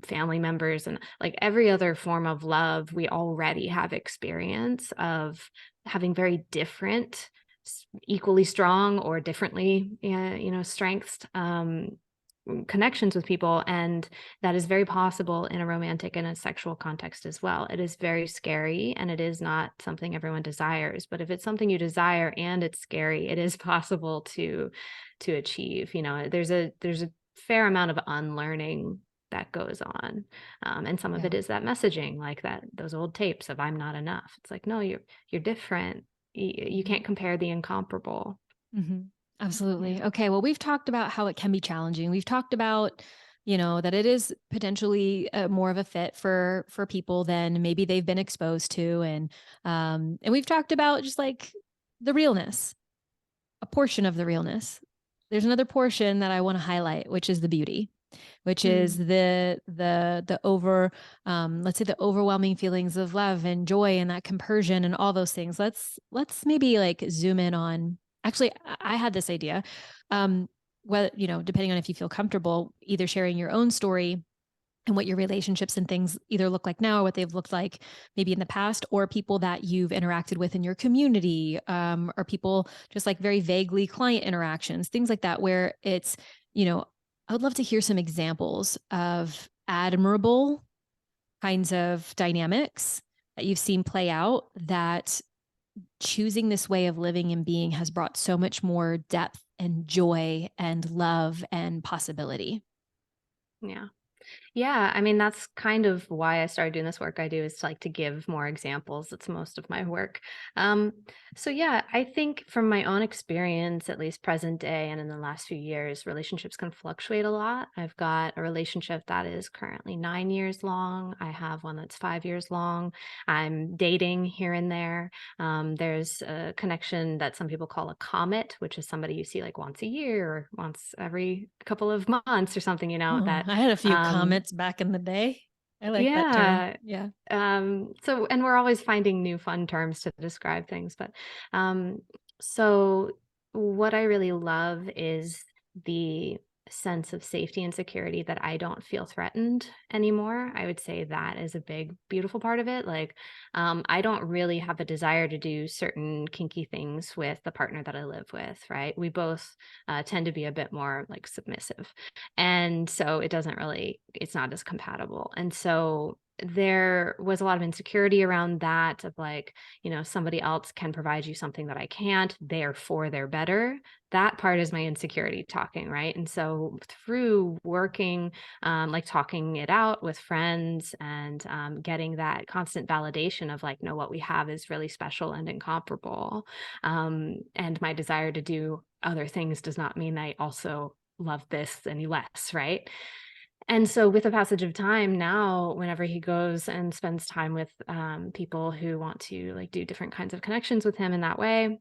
Speaker 2: family members and like every other form of love, we already have experience of having very different equally strong or differently, strengths, connections with people. And that is very possible in a romantic and a sexual context as well. It is very scary and it is not something everyone desires. But if it's something you desire and it's scary, it is possible to achieve. There's a fair amount of unlearning that goes on. And some of
Speaker 1: yeah.
Speaker 2: it is that messaging, like those old tapes of I'm not enough. It's like, no, you're different. You
Speaker 1: Mhm.
Speaker 2: can't compare the incomparable.
Speaker 1: Mhm.
Speaker 2: Yeah.
Speaker 1: Absolutely. Okay. Well, we've talked about how it can be challenging. We've talked about, that it is potentially more of a fit for people than maybe they've been exposed to, and we've talked about just like the realness, a portion of the realness. There's another portion that I want to highlight, which is the beauty, which is
Speaker 2: Mm,
Speaker 1: the over let's say the overwhelming feelings of love and joy and that compersion and all those things. Let's maybe like zoom in on, actually I had this idea, well, depending on if you feel comfortable either sharing your own story and what your relationships and things either look like now or what they've looked like maybe in the past, or people that you've interacted with in your community, or people just like very vaguely client interactions, things like that, where it's, I would love to hear some examples of admirable kinds of dynamics that you've seen play out, that choosing this way of living and being has brought so much more depth and joy and love and possibility.
Speaker 2: yeah. Yeah, I mean, that's kind of why I started doing this work I do, is to, like to give more examples. It's most of my work. Um, so yeah, I think from my own experience, at least present day and in the last few years, relationships can fluctuate a lot. I've got a relationship that is currently 9 years long. I have one that's 5 years long. I'm dating here and there. There's a connection that some people call a comet, which is somebody you see like once a year or once every couple of months or something,
Speaker 1: Oh,
Speaker 2: that
Speaker 1: I had a few
Speaker 2: um,
Speaker 1: comments back in the day. I like that term.
Speaker 2: yeah.
Speaker 1: Yeah.
Speaker 2: And we're always finding new fun terms to describe things. But um, so what I really love is the sense of safety and security that I don't feel threatened anymore. I would say that is a big, beautiful part of it. Like, I don't really have a desire to do certain kinky things with the partner that I live with, right? We both tend to be a bit more like submissive. And so it's not as compatible. And so there was a lot of insecurity around that, of like, somebody else can provide you something that I can't, therefore they're better. That part is my insecurity talking, right? And so through working, like talking it out with friends and getting that constant validation of like, no, what we have is really special and incomparable. And my desire to do other things does not mean I also love this any less, right? And so with the passage of time now, whenever he goes and spends time with people who want to like do different kinds of connections with him in that way,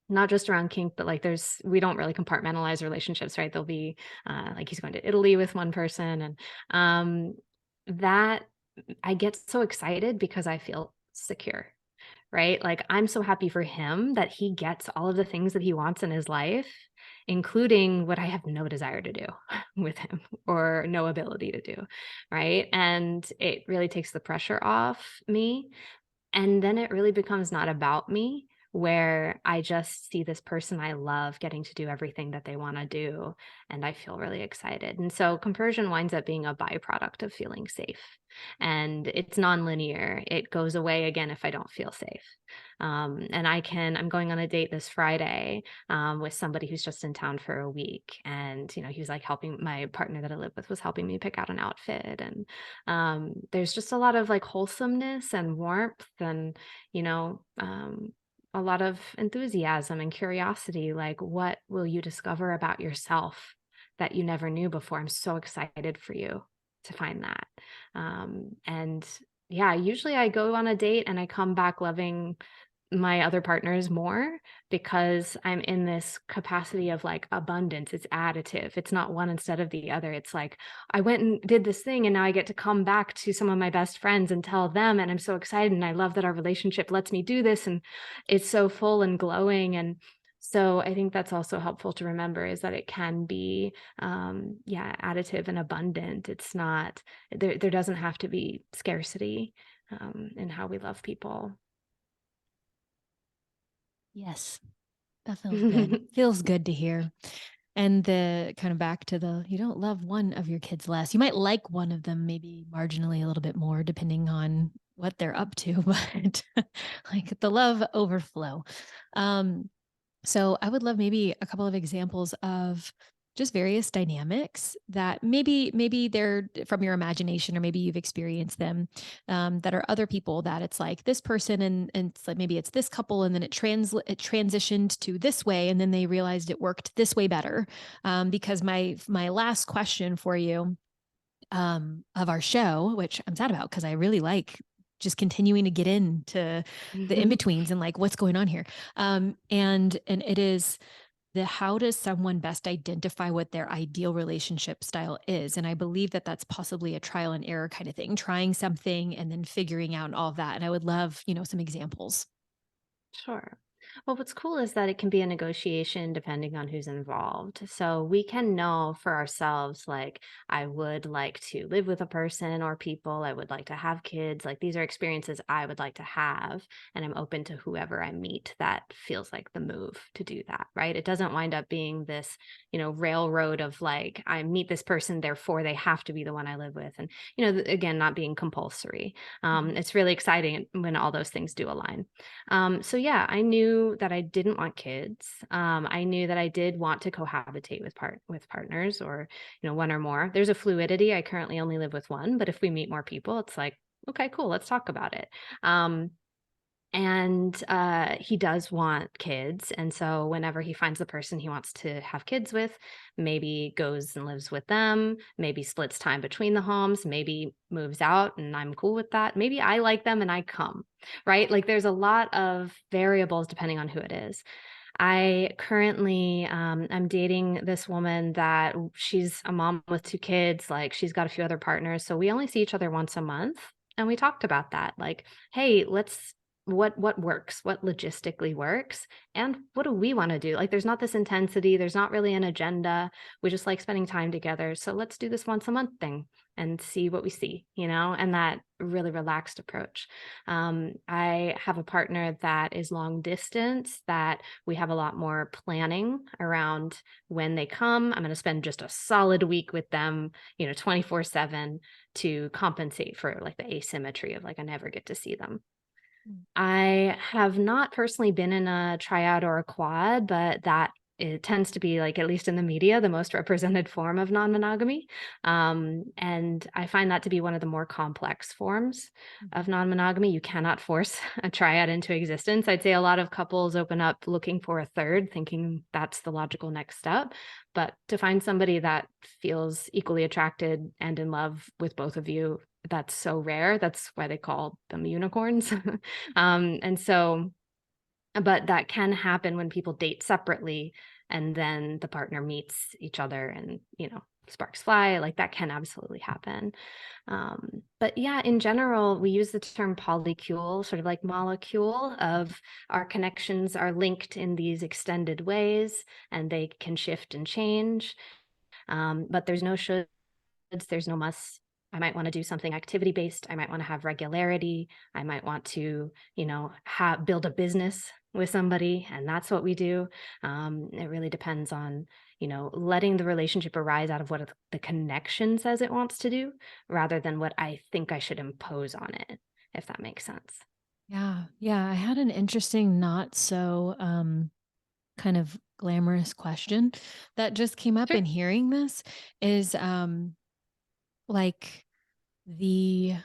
Speaker 2: not just around kink, but like we don't really compartmentalize relationships, right? There'll be like he's going to Italy with one person, and that I get so excited because I feel secure, right? Like I'm so happy for him that he gets all of the things that he wants in his life, including what I have no desire to do with him or no ability to do, right? And it really takes the pressure off me. And then it really becomes not about me, where I just see this person I love getting to do everything that they want to do. And I feel really excited. And so compersion winds up being a byproduct of feeling safe. And it's nonlinear. It goes away again if I don't feel safe. And I'm going on a date this Friday with somebody who's just in town for a week. And, he was like helping my partner that I live with was helping me pick out an outfit. And there's just a lot of like wholesomeness and warmth and, a lot of enthusiasm and curiosity. Like, what will you discover about yourself that you never knew before? I'm so excited for you to find that. And yeah, usually I go on a date and I come back loving my other partners more because I'm in this capacity of like abundance. It's additive. It's not one instead of the other. It's like I went and did this thing and now I get to come back to some of my best friends and tell them, and I'm so excited and I love that our relationship lets me do this, and it's so full and glowing. And so I think that's also helpful to remember, is that it can be additive and abundant. It's not there doesn't have to be scarcity in how we love people.
Speaker 1: Yes, that feels good. Feels good to hear. And the kind of back to you don't love one of your kids less. You might like one of them maybe marginally a little bit more, depending on what they're up to, but like the love overflow. So I would love maybe a couple of examples of just various dynamics that maybe they're from your imagination, or maybe you've experienced them, that are other people, that it's like this person and it's like maybe it's this couple and then it transitioned to this way and then they realized it worked this way better. Because my last question for you of our show, which I'm sad about because I really like just continuing to get into the in-betweens and like what's going on here. And it is how does someone best identify what their ideal relationship style is? And I believe that that's possibly a trial and error kind of thing, trying something and then figuring out all of that. And I would love, some examples.
Speaker 2: Sure. Well, what's cool is that it can be a negotiation depending on who's involved. So we can know for ourselves, like, I would like to live with a person or people. I would like to have kids. Like, these are experiences I would like to have. And I'm open to whoever I meet that feels like the move to do that, right? It doesn't wind up being this, railroad of like, I meet this person, therefore they have to be the one I live with. And, again, not being compulsory. It's really exciting when all those things do align. So yeah, I knew that I didn't want kids. I knew that I did want to cohabitate with partners, or one or more. There's a fluidity. I currently only live with one, but if we meet more people, it's like, okay, cool, let's talk about it. And he does want kids. And so whenever he finds the person he wants to have kids with, maybe goes and lives with them, maybe splits time between the homes, maybe moves out, and I'm cool with that. Maybe I like them and I come, right? Like, there's a lot of variables depending on who it is. I currently, I'm dating this woman that she's a mom with 2 kids. Like, she's got a few other partners. So we only see each other once a month. And we talked about that. Like, hey, what works, what logistically works, and what do we want to do? Like, there's not this intensity, there's not really an agenda. We just like spending time together. So let's do this once a month thing and see what we see, and that really relaxed approach. I have a partner that is long distance, that we have a lot more planning around when they come. I'm going to spend just a solid week with them, 24/7, to compensate for like the asymmetry of like, I never get to see them. I have not personally been in a triad or a quad, but that it tends to be, like, at least in the media, the most represented form of non-monogamy. And I find that to be one of the more complex forms of non-monogamy. You cannot force a triad into existence. I'd say a lot of couples open up looking for a third, thinking that's the logical next step. But to find somebody that feels equally attracted and in love with both of you, that's so rare. That's why they call them unicorns. And so, but that can happen when people date separately and then the partner meets each other and, sparks fly. Like, that can absolutely happen. But yeah, in general, we use the term polycule, sort of like molecule of our connections are linked in these extended ways, and they can shift and change. But there's no shoulds, there's no musts. I might want to do something activity based. I might want to have regularity. I might want to, build a business with somebody, and that's what we do. It really depends on, letting the relationship arise out of what the connection says it wants to do, rather than what I think I should impose on it, if that makes sense.
Speaker 1: Yeah. Yeah. I had an interesting, not so kind of glamorous question that just came up
Speaker 2: Sure.
Speaker 1: in hearing this is like the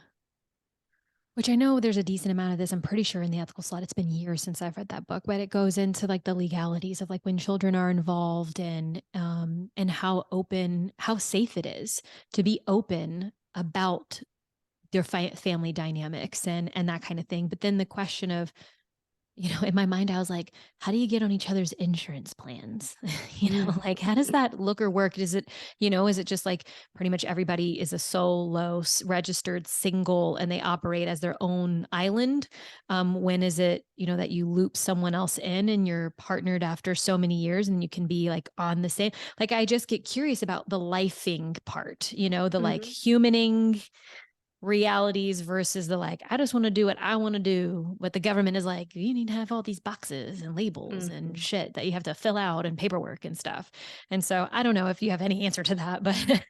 Speaker 1: which I know there's a decent amount of this. I'm pretty sure in the ethical slot. It's been years since I've read that book, but it goes into like the legalities of like when children are involved and how open, how safe it is to be open about their family dynamics and that kind of thing. But then the question of, in my mind, I was like, how do you get on each other's insurance plans?
Speaker 2: Mm.
Speaker 1: Like, how does that look or work? Is it just like pretty much everybody is a solo registered single and they operate as their own island? When is it, that you loop someone else in and you're partnered after so many years and you can be like on the same, like, I just get curious about the lifing part, the like
Speaker 2: Mhm.
Speaker 1: humaning realities versus the like, I just want to do what I want to do. But the government is like, you need to have all these boxes and labels and
Speaker 2: Mhm.
Speaker 1: shit that you have to fill out and paperwork and stuff. And so I don't know if you have any answer to that, but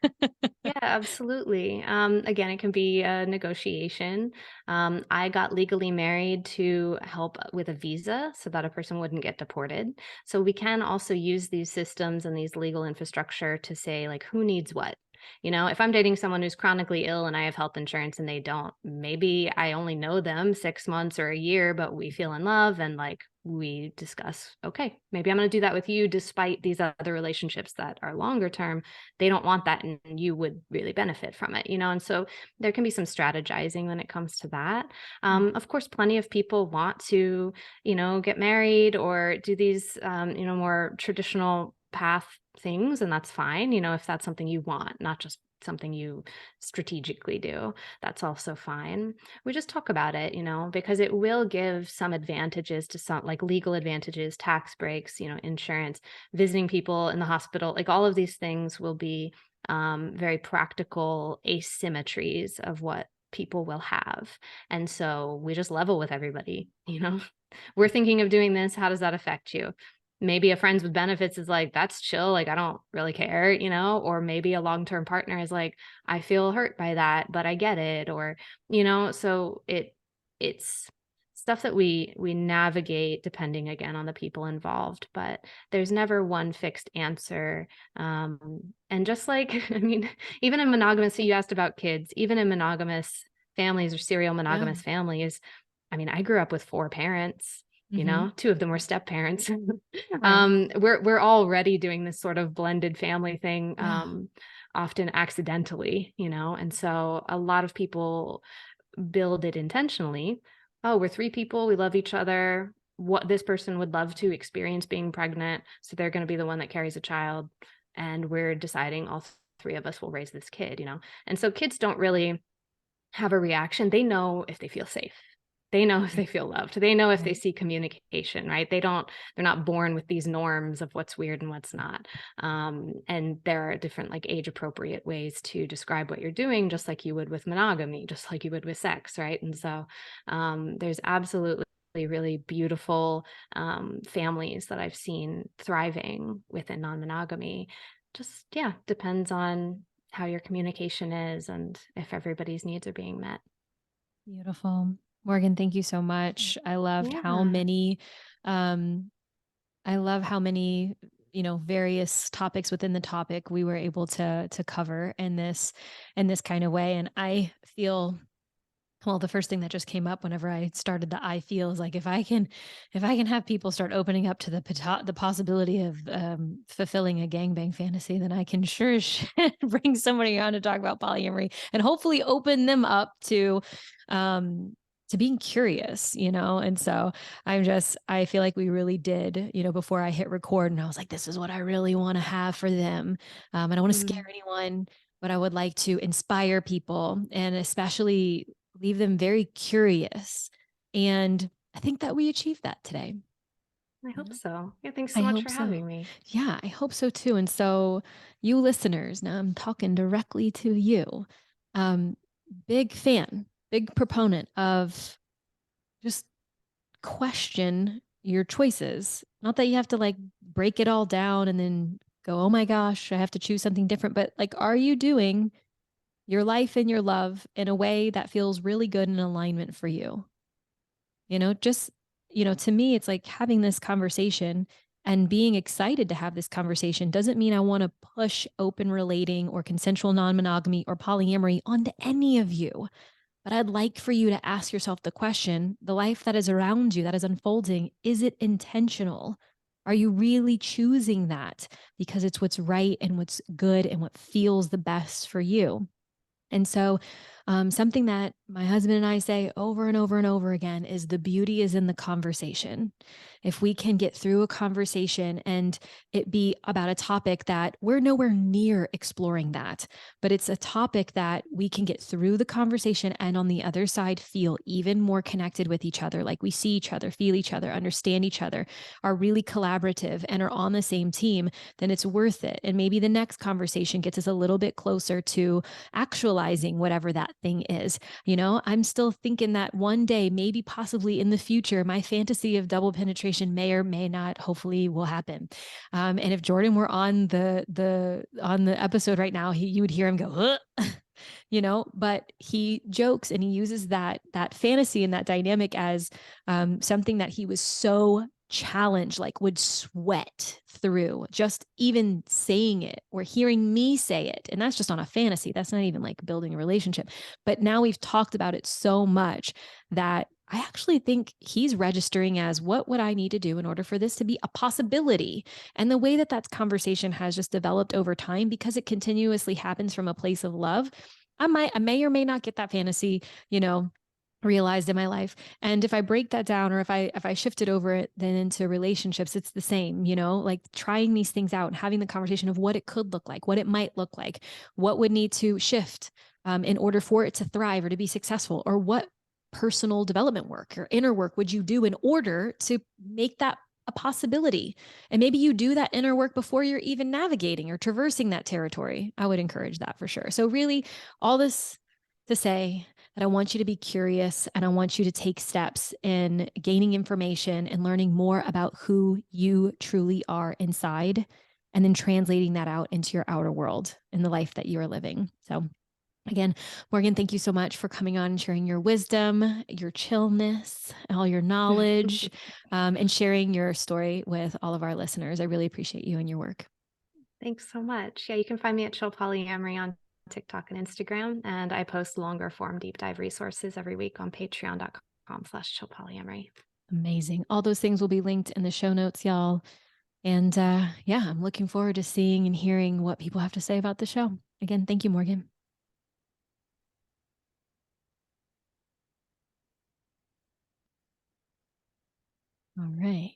Speaker 2: Yeah, absolutely. Again, it can be a negotiation. I got legally married to help with a visa so that a person wouldn't get deported. So we can also use these systems and these legal infrastructure to say, like, who needs what? If I'm dating someone who's chronically ill and I have health insurance and they don't, maybe I only know them 6 months or a year, but we feel in love and like we discuss, okay, maybe I'm going to do that with you despite these other relationships that are longer term. They don't want that and you would really benefit from it. And so there can be some strategizing when it comes to that. Of course, plenty of people want to, get married or do these, more traditional path things, and that's fine, if that's something you want, not just something you strategically do. That's also fine. We just talk about it, because it will give some advantages to some, like legal advantages, tax breaks, insurance, visiting people in the hospital, like all of these things will be very practical asymmetries of what people will have. And so we just level with everybody, we're thinking of doing this. How does that affect you? Maybe a friends with benefits is like, that's chill. Like, I don't really care, or maybe a long term partner is like, I feel hurt by that, but I get it. Or, so it's stuff that we navigate depending again on the people involved, but there's never one fixed answer. And just like, I mean, even in monogamous, so you asked about kids, even in monogamous families or serial
Speaker 1: yeah.
Speaker 2: monogamous families, I mean, I grew up with four parents,
Speaker 1: Hmm.
Speaker 2: two of them were step parents.
Speaker 1: Right.
Speaker 2: We're already doing this sort of blended family thing,
Speaker 1: Yeah.
Speaker 2: often accidentally, and so a lot of people build it intentionally. Oh, we're three people, we love each other. What this person would love to experience being pregnant, so they're going to be the one that carries a child, and we're deciding all three of us will raise this kid. And so kids don't really have a reaction. They know if they feel safe. They know if
Speaker 1: Right.
Speaker 2: they feel loved. They know if they
Speaker 1: Right.
Speaker 2: see communication, right? They're not born with these norms of what's weird and what's not. And there are different like age appropriate ways to describe what you're doing, just like you would with monogamy, just like you would with sex, right? And so there's absolutely really beautiful families that I've seen thriving within non-monogamy. Just, yeah, depends on how your communication is and if everybody's needs are being met.
Speaker 1: Beautiful. Morgan, thank you so much.
Speaker 2: Yeah.
Speaker 1: Um, I love how many, various topics within the topic we were able to cover in this kind of way. And I feel, well, the first thing that just came up whenever I started the I feel is like if I can have people start opening up to the possibility of fulfilling a gangbang fantasy, then I can sure as shit bring somebody on to talk about polyamory and hopefully open them up um to being curious, And so I feel like we really did, before I hit record and I was like, this is what I really want to have for them. I don't want to scare
Speaker 2: Mm.
Speaker 1: anyone, but I would like to inspire people and especially leave them very curious. And I think that we achieved that today.
Speaker 2: I hope so. Yeah, thanks
Speaker 1: I
Speaker 2: so much
Speaker 1: hope
Speaker 2: for
Speaker 1: so.
Speaker 2: having me.
Speaker 1: Yeah, I hope so too. And so, you listeners, now I'm talking directly to you. Big fan, big proponent of just question your choices. Not that you have to like break it all down and then go, oh my gosh, I have to choose something different. But like, are you doing your life and your love in a way that feels really good in alignment for you? Just, to me, it's like having this conversation and being excited to have this conversation doesn't mean I want to push open relating or consensual non monogamy or polyamory onto any of you. But I'd like for you to ask yourself the question, the life that is around you, that is unfolding, is it intentional? Are you really choosing that because it's what's right and what's good and what feels the best for you? And so, something that my husband and I say over and over and over again is the beauty is in the conversation. If we can get through a conversation and it be about a topic that we're nowhere near exploring that, but it's a topic that we can get through the conversation and on the other side feel even more connected with each other, like we see each other, feel each other, understand each other, are really collaborative and are on the same team, then it's worth it. And maybe the next conversation gets us a little bit closer to actualizing whatever that thing is. I'm still thinking that one day, maybe possibly in the future, my fantasy of double penetration may or may not, hopefully, will happen. And if Jordan were on the episode right now, you would hear him go, but he jokes and he uses that fantasy and that dynamic as something that he was so challenged, like would sweat through just even saying it or hearing me say it. And that's just on a fantasy. That's not even like building a relationship. But now we've talked about it so much that I actually think he's registering as what would I need to do in order for this to be a possibility? And the way that conversation has just developed over time, because it continuously happens from a place of love, I may or may not get that fantasy, realized in my life. And if I break that down or if I shift it over it then into relationships, it's the same, like trying these things out and having the conversation of what it could look like, what it might look like, what would need to shift in order for it to thrive or to be successful, or what personal development work or inner work would you do in order to make that a possibility. And maybe you do that inner work before you're even navigating or traversing that territory. I would encourage that for sure. So really, all this to say that I want you to be curious and I want you to take steps in gaining information and learning more about who you truly are inside, and then translating that out into your outer world in the life that you are living. So again, Morgan, thank you so much for coming on and sharing your wisdom, your chillness, all your knowledge, and sharing your story with all of our listeners. I really appreciate you and your work.
Speaker 2: Thanks so much. Yeah, you can find me at Chill Polyamory on TikTok and Instagram, and I post longer form deep dive resources every week on patreon.com/chillpolyamory.
Speaker 1: Amazing. All those things will be linked in the show notes, y'all. And yeah, I'm looking forward to seeing and hearing what people have to say about the show. Again, thank you, Morgan. All right.